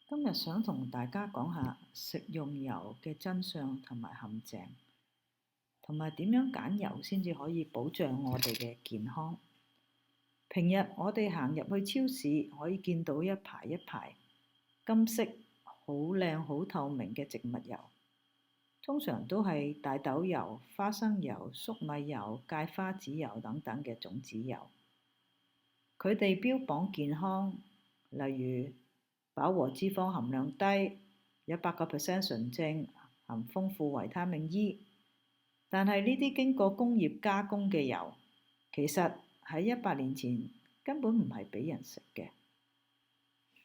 今日想同大家講下食用油嘅真相同埋陷阱，同埋點樣揀油先至可以保障我哋嘅健康。平日我哋行入去超市，可以見到一排一排金色、好靚、好透明嘅植物油，通常都係大豆油、花生油、粟米油、芥花籽油等等嘅種子油。佢哋標榜健康，例如飽和脂肪含量低，100%純正，含豐富維他命 E。但係呢啲經過工業加工嘅油，其實喺100年前根本唔係俾人食嘅。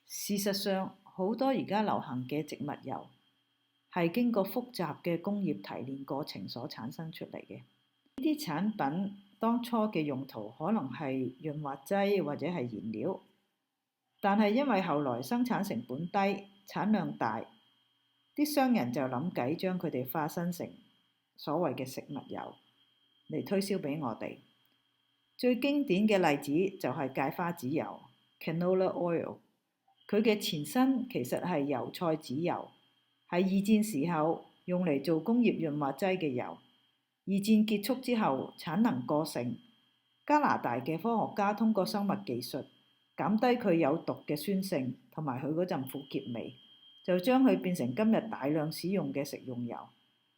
事實上，好多而家流行嘅植物油係經過複雜嘅工業提煉過程所產生出嚟嘅。呢啲產品當初嘅用途可能係潤滑劑或者係燃料，但係因為後來生產成本低、產量大，啲商人就諗計將佢哋化身成所謂嘅食物油嚟推銷俾我哋。最經典嘅例子就係芥花籽油 （canola oil），佢嘅前身其實係油菜籽油，係二戰時候用嚟做工業潤滑劑嘅油。二戰結束之後，產能過剩，加拿大嘅科學家通過生物技術減低佢有毒嘅酸性同埋佢嗰陣苦澀味，就將佢變成今日大量使用嘅食用油。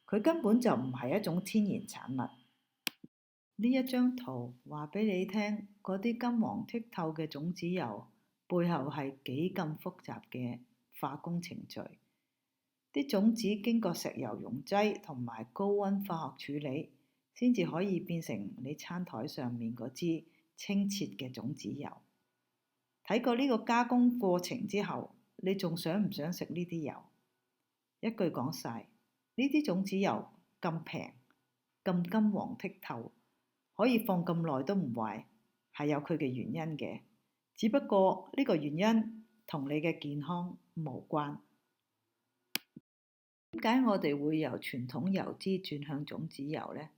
佢根本就唔係一種天然產物。呢一張圖話俾你聽，嗰啲金黃剔透嘅種子油背後係幾咁複雜嘅化工程序。啲種子經過石油溶劑同埋高溫化學處理，先至可以變成你餐台上面嗰支清澈嘅種子油。睇過呢個加工過程之後，你仲想唔想食呢啲油？一句講晒，呢啲種子油咁平、咁金黃剔透，可以放咁耐都唔壞，係有佢嘅原因嘅。只不過呢個原因同你嘅健康無關。點解我哋會由傳統油脂轉向種子油呢？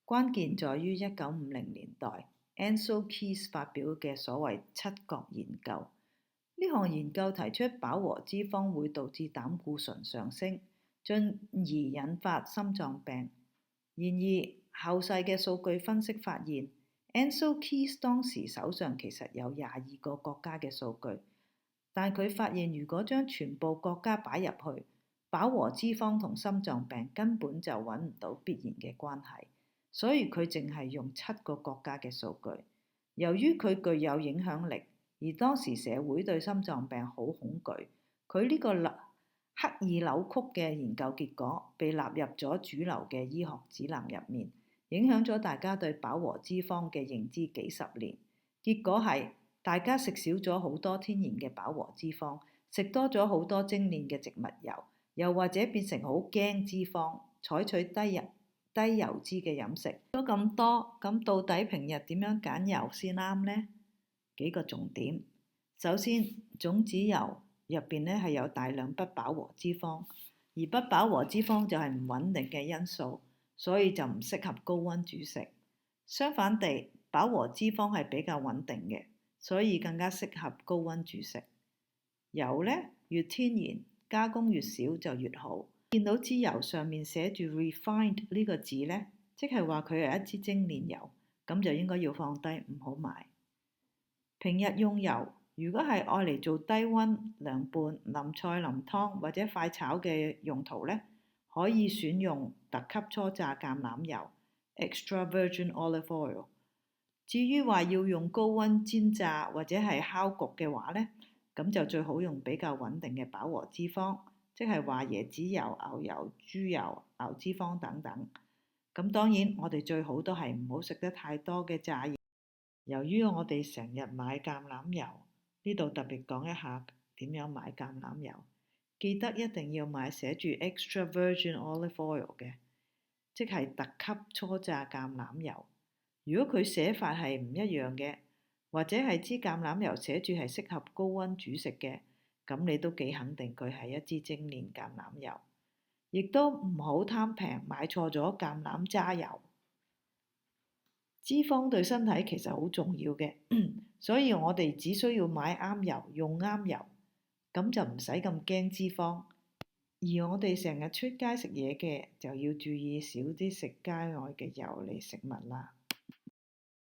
關鍵在於1950年代 Ancel Keys 發表嘅所謂七角研究。呢項研究提出飽和脂肪會導致膽固醇上升，進而引發心臟病。然而後世嘅數據分析發現，Ancel Keys 當時手上其實有22個國家嘅數據，但佢發現如果將全部國家擺入去，飽和脂肪同心臟病根本就揾唔到必然嘅關係，所以佢淨係用7個國家嘅數據。由於佢具有影響力，而當時社會對心臟病好恐懼，佢呢個刻意扭曲嘅研究結果被納入咗主流嘅醫學指南入面，影響咗大家對飽和脂肪嘅認知幾十年。結果係大家食少咗好多天然嘅飽和脂肪，食多咗好多精煉嘅植物油。又或者變成好驚脂肪，採取低油脂嘅飲食。咗咁多，咁到底平日點樣揀油先啱呢？幾個重點。首先，種子油入邊咧係有大量不飽和脂肪，而不飽和脂肪就係唔穩定嘅因素，所以就唔適合高溫煮食。相反地，飽和脂肪係比較穩定嘅，所以更加適合高溫煮食。油呢，越天然，加工越少就越好。見到支油上面寫住 refined 呢個字呢，即係話佢係一支精煉油，咁就應該要放低，唔好買。平日用油，如果係愛嚟做低溫涼拌、淋菜、淋湯或者快炒嘅用途呢，可以選用特級初榨橄欖油 （extra virgin olive oil）。至於話要用高溫煎炸或者係烤焗嘅話呢，咁就最好用比較穩定嘅飽和脂肪，即係話椰子油、牛油、豬油、牛脂肪等等。咁當然我哋最好都係唔好食得太多嘅炸嘢。由於我哋成日買橄欖油，呢度特別講一下點樣買橄欖油。記得一定要買寫住 extra virgin olive oil 嘅，即係特級初榨橄欖油。如果佢寫法係唔一樣嘅，或者係支橄欖油寫住係適合高溫煮食嘅，咁你都幾肯定佢係一支精煉橄欖油。亦都唔好貪平買錯咗橄欖渣油。脂肪對身體其實好重要嘅，所以我哋只需要買啱油，用啱油，咁就唔使咁驚脂肪。而我哋成日出街食嘢嘅，就要注意少啲食街外嘅油膩食物啦。